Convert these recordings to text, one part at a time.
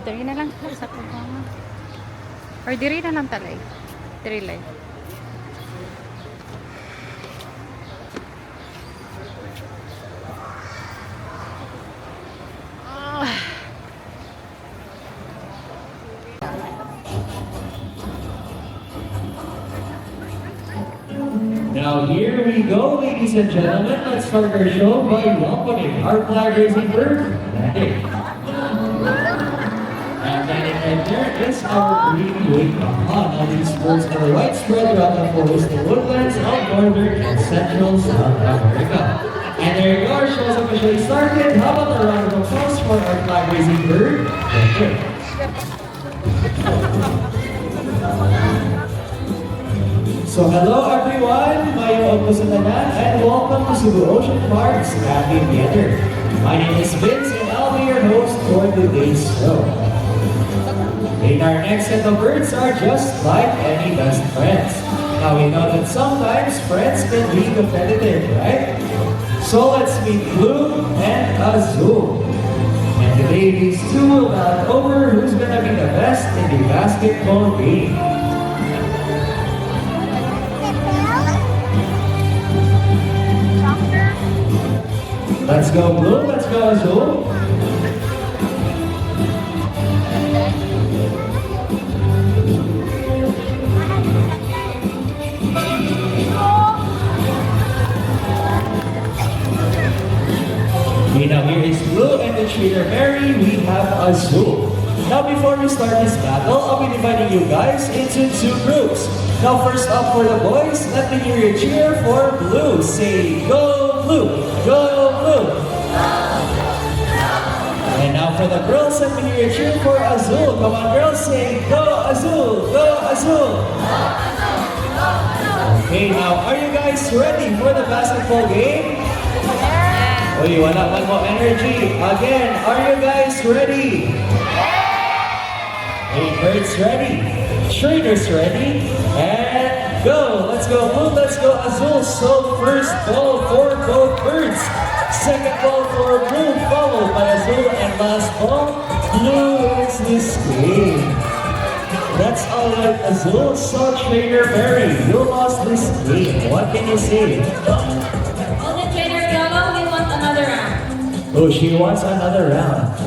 Diri na lang sa kubangan. Or diri na lang talay. Diri lang. Now here we go, ladies and gentlemen. Let's start our show by welcoming our flag raising bird, Magic. And there is our green wing. Now these birds are widespread throughout the forested woodlands of northern and central South America. And there you go, our show is officially started. How about a round of applause for our flag raising bird, Magic? So hello everyone, mayong sa tanan, and welcome to Cebu Ocean Park's Happy Theater. My name is Vince and I'll be your host for today's show. And our next set of birds are just like any best friends. Now we know that sometimes friends can be competitive, right? So let's meet Blue and Azul. And today these two will battle over who's gonna be the best in the basketball game. Let's go Blue, let's go Azul. Okay, now here is Blue and the trainer Mary, we have Azul. Now before we start this battle, I'll be dividing you guys into two groups. Now first up for the boys, let me hear you cheer for Blue. Say go Blue, go Blue. And now for the girls, let me hear you cheer for Azul. Come on girls, say go Azul, go Azul. Okay, now are you guys ready for the basketball game? Oh, you want one more energy? Again, are you guys ready? Hey, birds ready? Trainers ready? And go! Let's go Blue, let's go Azul. So first ball for both birds. Second ball for Blue, followed by Azul. And last ball, Blue wins this game. That's all right, Azul. So trainer Mary, you lost this game. What can you say? Oh, she wants another round.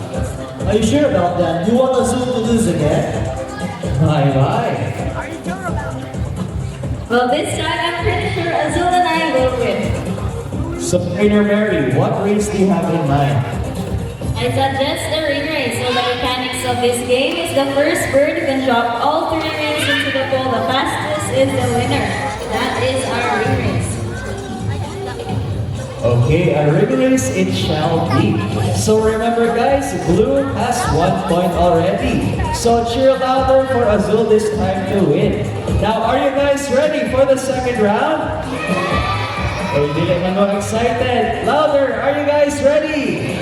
Are you sure about that? You want Azul to lose again? Bye-bye. Well, this time I'm pretty sure Azul and I will win. So, Trainer Mary, what race do you have in mind? I suggest the ring race. So the mechanics of this game is the first bird who can drop all 3 rings into the pool. The fastest is the winner. That is our ring race. Okay, a ring race it shall be. So remember guys, Blue has 1 point already. So cheer louder for Azul this time to win. Now, are you guys ready for the second round? Oh, you didn't know excited. Louder, are you guys ready?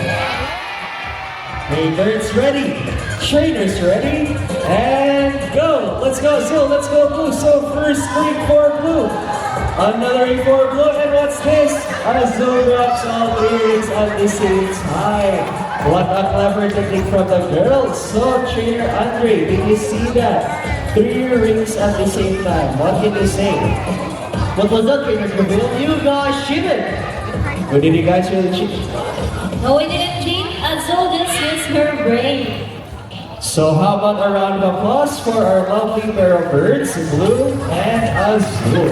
Hey, birds ready. Trainers ready? And go! Let's go Azul, let's go Blue. So first ring for Blue. Another ring for Blue, and what's this? Azul drops all 3 rings at the same time. What a clever technique from the girls. So, Trainer Andre, did you see that? 3 rings at the same time. What did you say? What was that, Trainer Gabriel? You guys cheated. Or did you guys really cheat? No, we didn't cheat. Azul just used her brain. So how about a round of applause for our lovely pair of birds, Blue and Azul.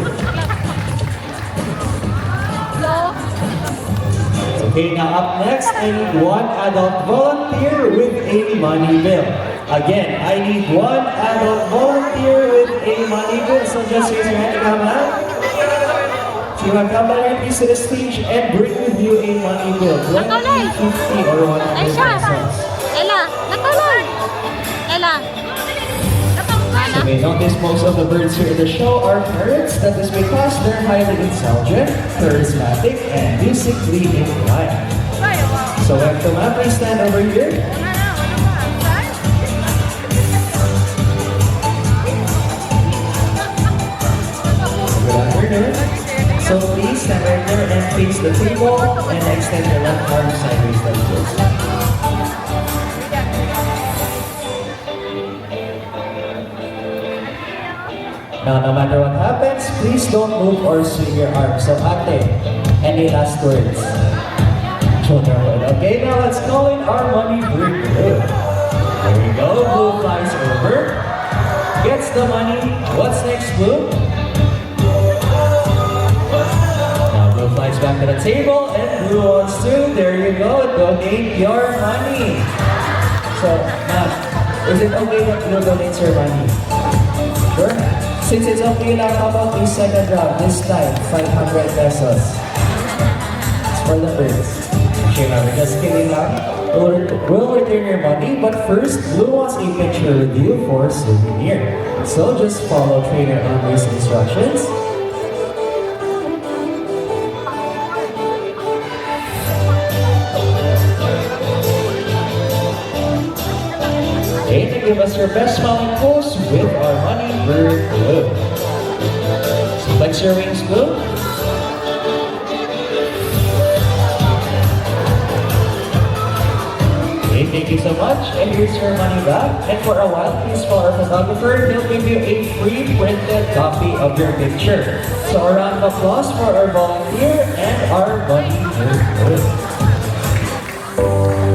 Okay, now up next, I need 1 adult volunteer with a money bill. Again, I need 1 adult volunteer with a money bill. So just raise your hand to come out. So you want to come down please to the stage and bring with you a money bill. 20, 50, or 100 pesos. Ella, natulog. Ella. Okay, notice most of the birds here in the show are parrots. That is because they're highly intelligent, charismatic, and musically inclined. So when Toma, please stand over here. Good afternoon. So please stand right there and face the table and extend your left arm sideways like this. Now, no matter what happens, please don't move or swing your arms. So, ate, any last words? Okay, now let's call in our money bird. There we go. Blue flies over. Gets the money. What's next, Blue? Now Blue flies back to the table and Blue wants to, there you go, donate your money. So, ma'am, is it okay that Blue donates your money? Sure. Since it's okay lang, how about the second round? This time, 500 pesos. It's for the birds. Okay, ma'am, just kidding lang. We'll return your money, but first, Blue wants a picture with you for souvenir. So just follow Trainer Andre's instructions. Okay, to give us your best smiling pose with our money bird Blue. So flex your wings, Blue. Okay, thank you so much, and here's your money back. And for a while, please call our photographer. He'll give you a free printed copy of your picture. So a round of applause for our volunteer and our money bird.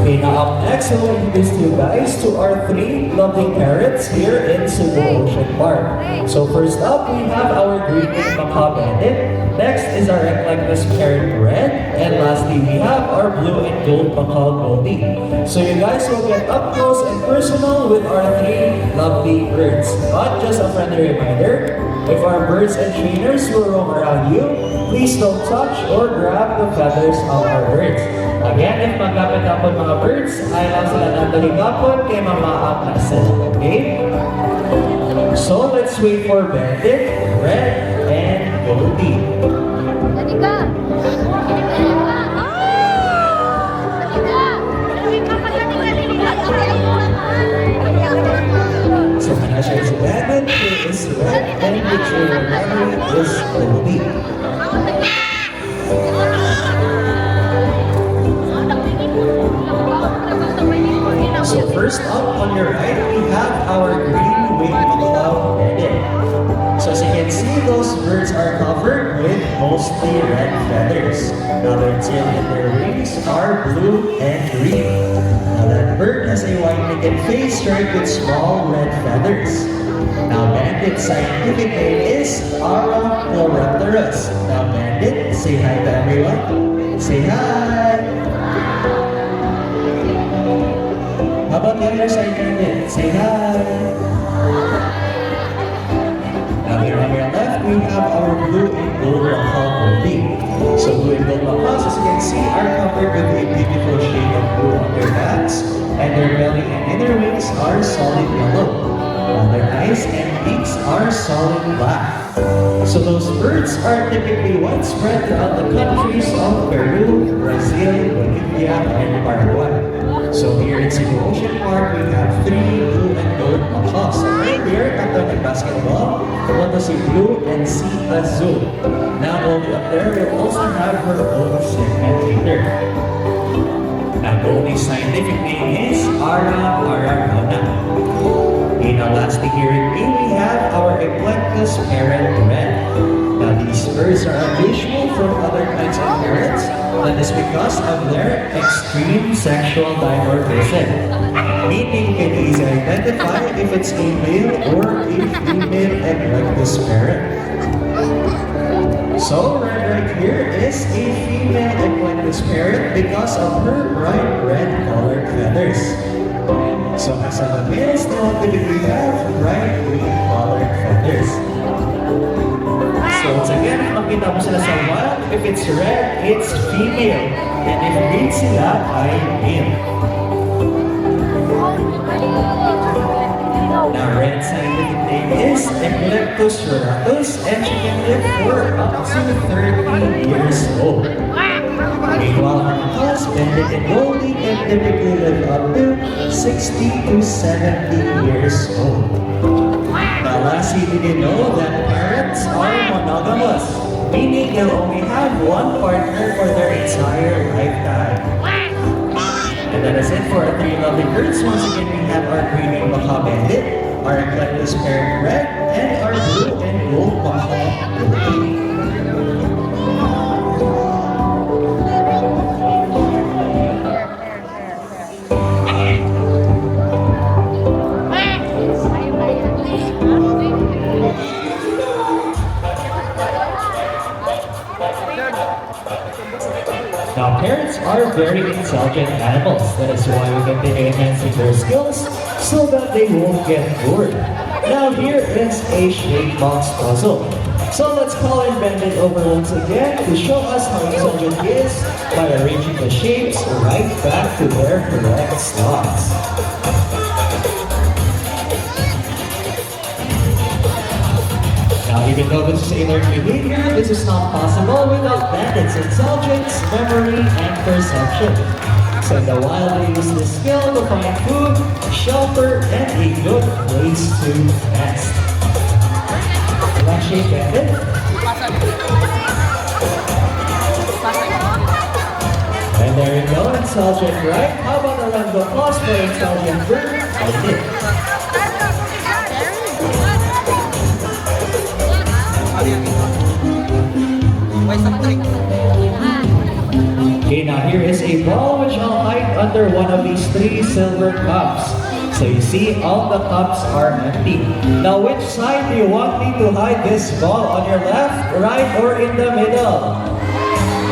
Okay, now up next, we'll introduce you guys to our 3 lovely parrots here in Cebu Ocean Park. So first up, we have our green macaw bandit. Next is our Eclectus parrot red. And lastly, we have our blue and gold macaw goldie. So you guys will get up close and personal with our 3 lovely birds. But just a friendly reminder, if our birds and trainers will roam around you, please don't touch or grab the feathers of our birds. Again, if magkapit ako mga birds, ayaw sila nandali kapon kay mamaak na sila. Okay? So let's wait for Bandit, Red, and Goldie. Dali ka! So Manasha is Bandit, here is Red, and the trainer memory is Goldie. So first up on your right, we have our green winged macaw bandit. So as you can see, those birds are covered with mostly red feathers. Now their tail and their wings are blue and green. Now that bird has a white-naked face striped with small red feathers. Now Bandit's scientific name is Arachnopterus. Now Bandit, say hi to everyone. Say hi! How about the other side, Bandit? Say hi! Now here on your left, we have our blue and gold macaw goldie. So blue and gold macaws, as you can see, are covered with a beautiful shade of blue on their backs, and their belly and inner wings are solid yellow, while their eyes and beaks are solid black. So those birds are typically widespread throughout the countries of Peru, Brazil, Bolivia, and Paraguay. So here in Cebu Ocean Park, we have 3 blue and gold macaws. And right here, after the basketball, we want to see blue and see azul. Now Goldie up there will also have her own segment later. Now Goldie's scientific name is Ara aragona. Okay, now lastly here in B, we have our Eclectus parrot red. Now these birds are unusual from other kinds of parrots. That is because of their extreme sexual dimorphism. Meaning you can easily identify if it's a male or a female Eclectus parrot. So right here is a female Eclectus parrot because of her bright red colored feathers. So as of the males, they all typically have bright green colored feathers. So once again, if makita mo sila sa wild, if it's red, it's female. And if green sila, ay male. Now red scientific name is Eclectus ruratus, and she can live for up to 30 years old. Meanwhile, our macaws, Bandit and Goldie, can typically live up to 60 to 70 years old. Now lastly, did you know that parrots are monogamous? Meaning they'll only have one partner for their entire lifetime. And that is it for our 3 lovely birds. Once again, we have our green macaw bandit, our eclectic parent red, and our blue and gold Mama. Now, parents are very intelligent animals. That is why we continue enhancing their skills so that they won't get bored. Now, here is a shape box puzzle. So let's call in Bend over once again to show us how intelligent he is by arranging the shapes right back to their correct slots. Now, even though this is a learned behavior, this is not possible without Bandit's intelligence, memory, and perception. So in the wild, they use this skill to find food, shelter, and a good place to nest. Last shape, Bandit. And there you go, intelligent, right? How about a round of applause for intelligent bird? Bandit. Okay, now here is a ball which I'll hide under one of these 3 silver cups. So you see all the cups are empty. Now which side do you want me to hide this ball? On your left, right, or in the middle?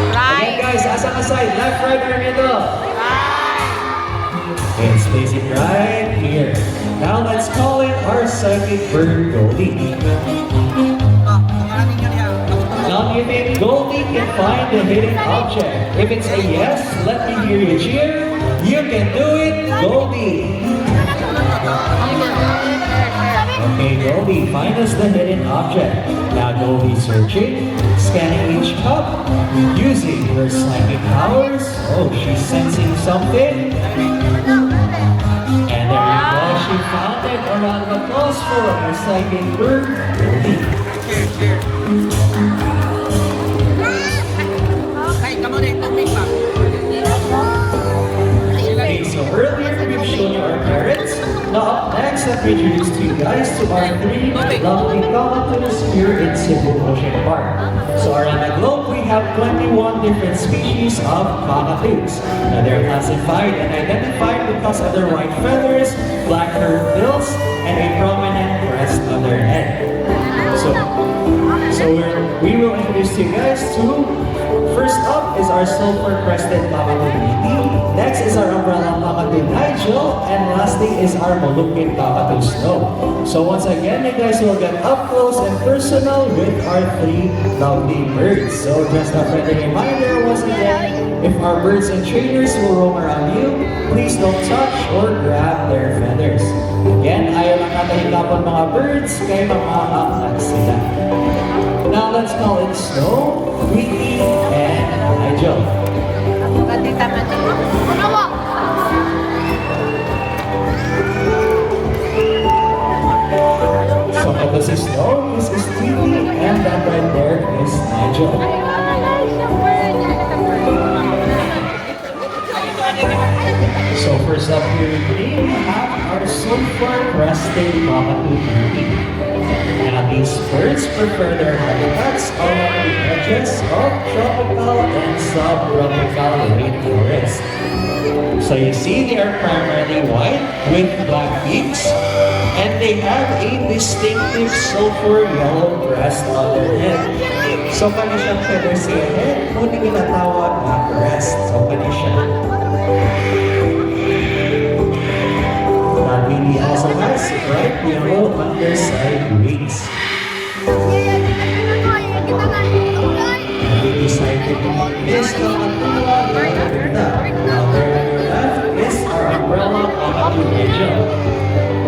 Right. Again guys, asa ka side? Left, right, or middle? Right. Okay, let's place it right here. Now let's call in our psychic bird, Goldie. Now if it Goldie can find the hidden object. If it's a yes, let me hear you cheer. You can do it, Goldie. Okay, Goldie, find us the hidden object. Now Goldie searching, scanning each cup, using her psychic powers. Oh, she's sensing something. And there you go, she found it. A round of applause for our psychic bird, Goldie. Okay, so earlier we've shown you our parrots. Now up next, let me introduce to you guys to our 3 lovely cockatoos here in Cebu Ocean Park. So around the globe, we have 21 different species of cockatoos. Now they're classified and identified because of their white feathers, black curved bills, and a prominent crest on their head. So we will introduce to you guys to. First up is our sulfur-crested cockatoo Niti. Next is our umbrella cockatoo Nigel. And lastly is our Moluccan cockatoo Snow. So once again, you guys will get up close and personal with our 3 lovely birds. So just a friendly reminder once again, if our birds and trainers will roam around you, please don't touch or grab their feathers. Again, ayaw lang natin higapon mga birds, kaya mga sila. Now let's call it Snow, Niti, and Nigel. So this is Snow, this is Niti, and that right there is Nigel. So first up here, we have our sulfur-crested cockatoo Niti. Now these birds prefer their habitats along the edges of tropical and subtropical rainforests. So you see they are primarily white with black beaks, and they have a distinctive sulfur yellow crest on their head. So kani siyang feather sa head, ngunit tinatawag na crest. So kani siya. Now Niti also has bright yellow underside wings. Niti scientific is the Atula Verda. Now there on your left is our umbrella cockatoo Nigel.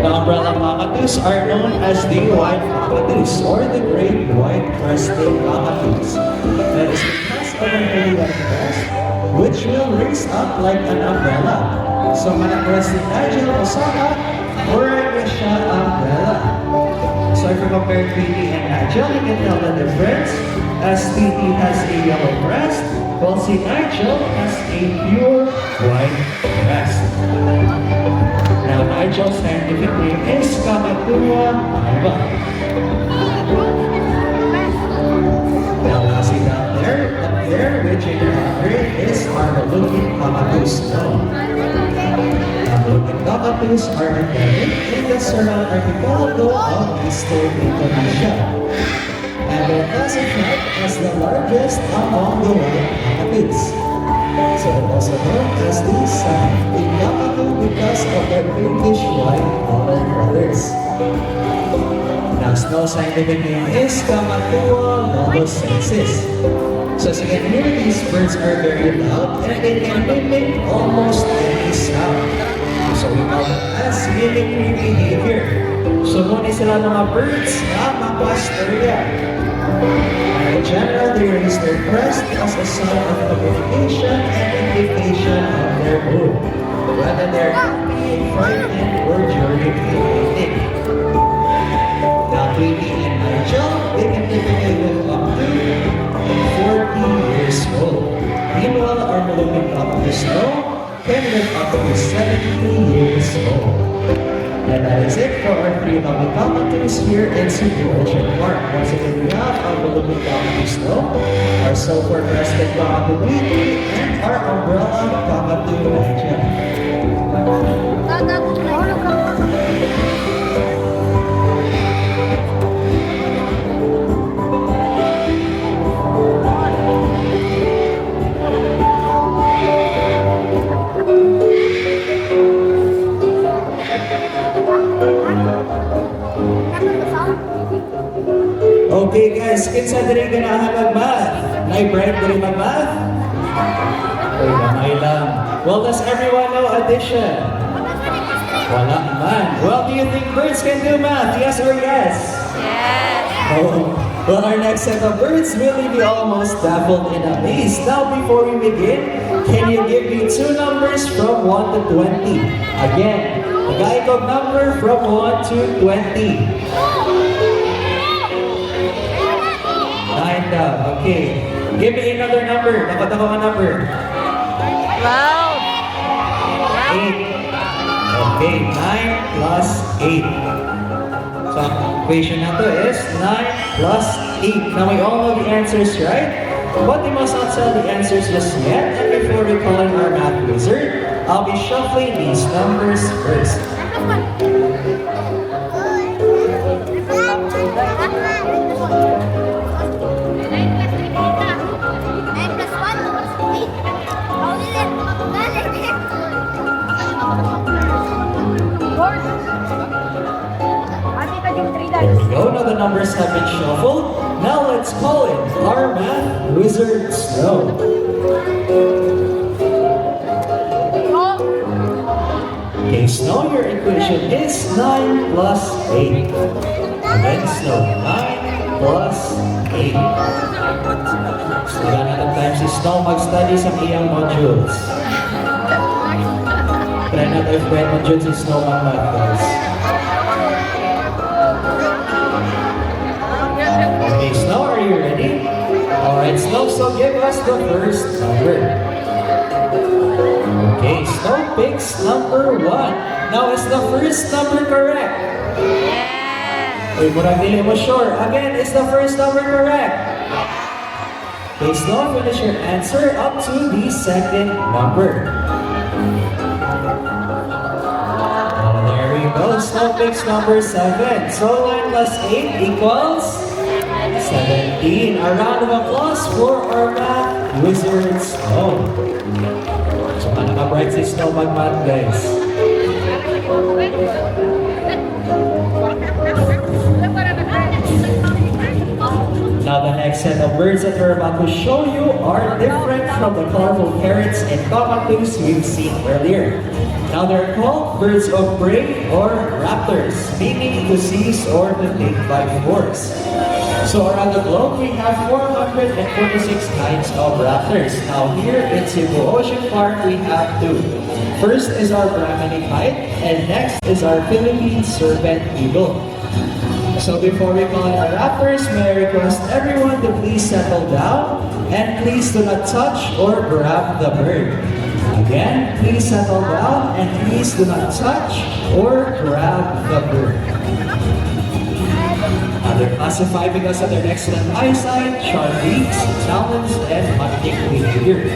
The umbrella cockatoos are known as the white cockatoos or the great white crested cockatoos. That is because of an early white crest, which will raise up like an umbrella. So manakres ni Nigel Osaka, mura siya umbrella. So if you compare Tweety and Nigel, you can tell the difference as Tweety has a yellow crest, while si Nigel has a pure white crest. Now Nigel's scientific name is Cockatoo Kakatua, Alba. Now, lastly down there, up there, with Junior Andre, is our Malungkit Kakatus. Malungkit Kakatus are endemic in the Surround Archipelago of Eastern Indonesia, and they're classified as the largest among the wild kakatus. So they're also known as the Sahiti Kakatu because of their pinkish white colored colors. Now, snow scientific name is Kakatua lodosensis. So as you can hear, these birds are very loud and they can mimic almost any sound. So we call them as mimicry behavior. So muna sila ng mga birds na mapastoria. In general, they raise their crest as a sign of communication and indication of their mood, whether they're happy, frightened, or during mating. Now, Tweety and Nigel, they can typically live up to 40 years old. Meanwhile, our Malungkit Kakatus snow can live up to 70 years old. And that is it for our 3 Malungkit Kakatus here in Cebu Ocean Park. Once again, we have our Malungkit Kakatus snow, our sulfur-crested Kakatu Tweety, and our umbrella Kakatu Nigel. Okay guys, kinsa diri ganahan mag-math? Bright diri mag-math? Okay, gamay lang. Well, does everyone know addition? Wala man. Well, do you think birds can do math? Yes or yes? Yes. Oh. Well, our next set of birds will be almost baffled and amazed. Now, before we begin, can you give me 2 numbers from 1 to 20? Again, a gaikog number from 1 to 20. 9 daw. Okay. Give me another number. Dapat ako ang number. 8. Okay. 9 plus 8. So, ang equation na to is 9 plus 8. Now, we all know the answers, right? But we must not tell the answers just yet. And before we call in our math wizard, I'll be shuffling these numbers first. There we go. Now the numbers have been shuffled. Now let's call in our math wizard Snow. Okay, Snow, your equation is 9 plus 8. Again, Snow, 9 plus 8. Wala na ng time si Snow mag-study sa iyang modules. Try na tayo friend modules si Snow mag-math, guys. Okay, Snow, are you ready? Alright, Snow, so give us the first number. Okay, Snow picks number 1. Now, is the first number correct? Yes. Uy, murag dili mo sure. Again, is the first number correct? Okay, Snow, finish your answer up to the second number. Oh, there we go. Snow picks number 7. So 9 plus 8 equals 17. A round of applause for our math wizard Snow. So, naka-bright si Snow mag-math, guys. Now, the next set of birds that we're about to show you are different from the colorful parrots and cockatoos we've seen earlier. Now, they're called birds of prey or raptors, meaning to seize or to take by force. So around the globe, we have 446 kinds of raptors. Now here in Cebu Ocean Park, we have 2. First is our Brahminy kite, and next is our Philippine serpent eagle. So before we call in our raptors, may I request everyone to please settle down and please do not touch or grab the bird. Again, please settle down and please do not touch or grab the bird. Now they're classified because of their excellent eyesight, sharp beaks, talons, and hunting behavior.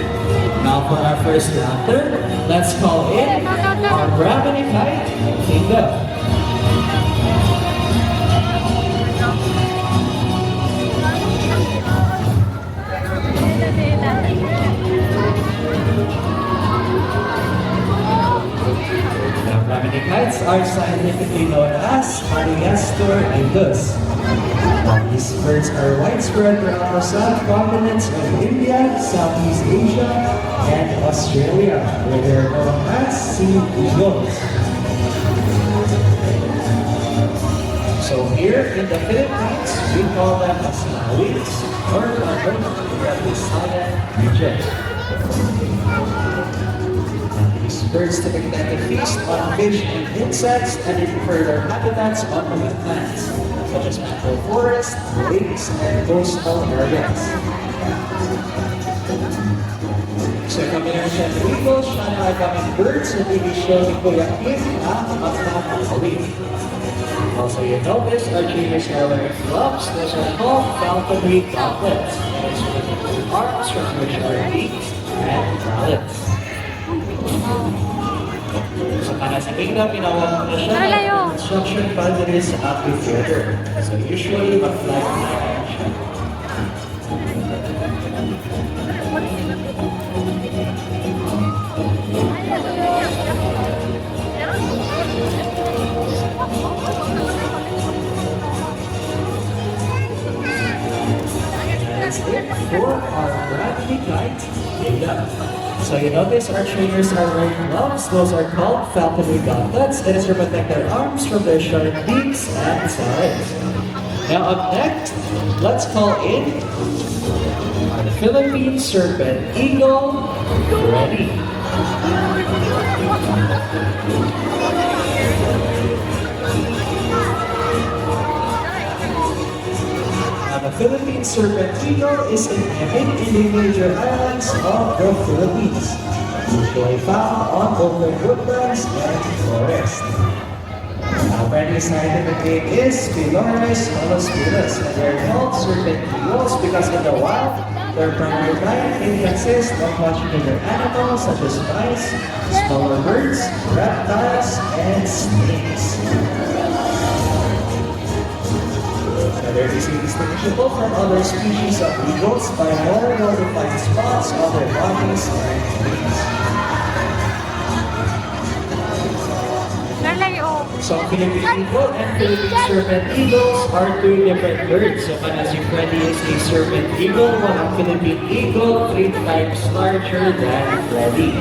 Now for our first raptor, let's call in our Brahminy kite, Kingdom. Now, Brahminy kites are scientifically known as Polyester indus. Now, these birds are widespread throughout the subcontinents of India, Southeast Asia, and Australia, where they are known as sea eagles. So here in the Philippines, we call them as Malawigs or the Southern region. These birds typically tend to feast on fish and insects, and they prefer their habitats on the wetlands, such as mangrove forests, lakes, and coastal areas. So combination of eagles, siya na ay kaming birds na division ni Kuya Kim na magpapakawin. Also, you notice our juniors are wearing gloves. Those are called falconry gauntlets. And it's with arms from which are beaks and talons. So para sa kingdom, pinawag mo na siya ng construction boundary sa amphitheater. So usually, mag-fly na siya. That's it for our Brahminy kite, Kingdom. So you notice our trainers are wearing gloves. Those are called falconry gauntlets. It is to protect their arms from their sharp beaks and talons. Now up next, let's call in our Philippine serpent eagle, ready. The Philippine serpent eagle is endemic in the major islands of the Philippines, usually found on open woodlands and forests. Our friendly scientific name is Pylornis holospilus, and they're called serpent eagles because in the wild, their primary diet consists of much bigger animals such as mice, smaller birds, reptiles, and snakes. They're distinguishable from other species of eagles by more well-defined spots on their bodies and wings. So Philippine eagle and Philippine serpent eagles are two different birds. So Panasig Freddy is a serpent eagle, while a Philippine eagle 3 times larger than Freddy.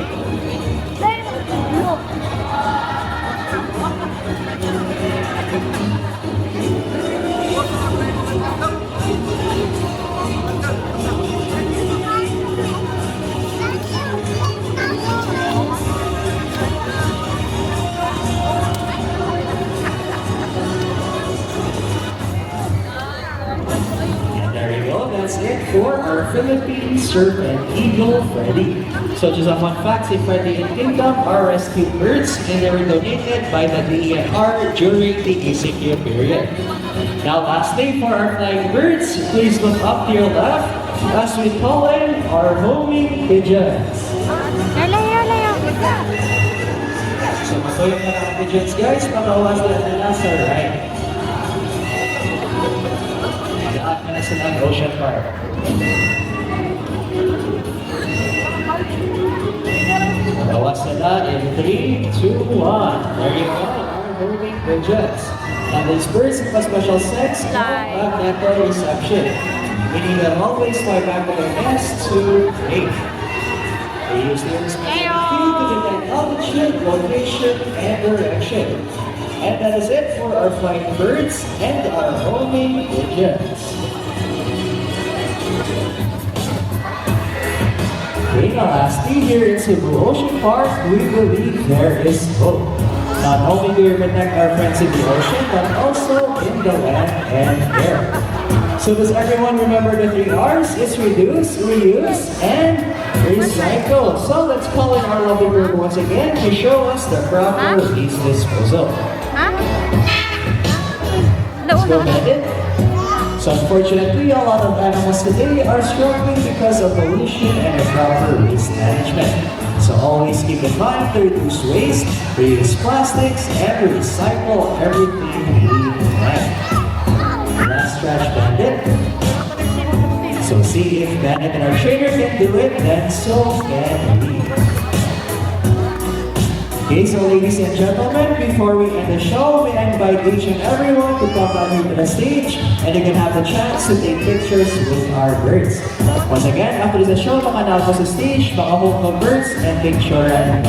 That's it for our Philippine serpent eagle, Freddy. So just a fun fact, si Freddy and Kingdom are rescued birds and they were donated by the DENR during the ECQ period. Now lastly, for our flying birds, please look up to your left as we call in our homing pigeons. So masuyo na ang pigeons guys, patawas na nila sa right. Sila Ocean Park. Bawas sila in 3, 2, 1. There you go, our moving pigeons. Now these birds have a special sex called magnetic reception, meaning they'll always fly back to their nest to mate. They use their special field to detect altitude, location, and direction. And that is it for our flying birds and our homing pigeons. Okay, now lastly, here in Cebu Ocean Park, we believe there is hope. Not only do we protect our friends in the ocean, but also in the land and air. So does everyone remember the 3 R's? It's reduce, reuse, and Recycle. So let's call in our lovely bird once again to show us the proper waste disposal. Ha? Let's go, Nauna. Bandit. So unfortunately, a lot of animals today are struggling because of pollution and improper waste management. So always keep in mind to reduce waste, reuse plastics, and recycle everything we can. Last trash, Bandit. So see if Bandit and our trainer can do it, then so can we. Okay, so ladies and gentlemen, before we end the show, may I invite each and everyone to come down here to the stage and you can have the chance to take pictures with our birds. Once again, after the show, mga nalpo sa stage, mga home birds, and picturean.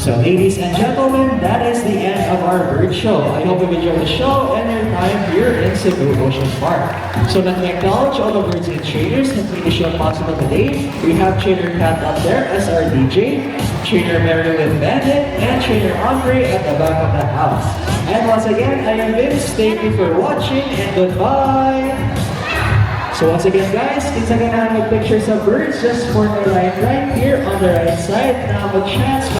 So ladies and gentlemen, that is the end of our bird show. I hope you enjoyed the show and your time here in Cebu Ocean Park. So let me acknowledge all the birds and trainers that made the show possible today. We have Trainer Kat up there as our DJ, Trainer Marilyn Bandit, and Trainer Andre at the back of the house. And once again, I am Vince. Thank you for watching and goodbye. So once again guys, it's again I have pictures of birds just for the right here on the right side. Now a chance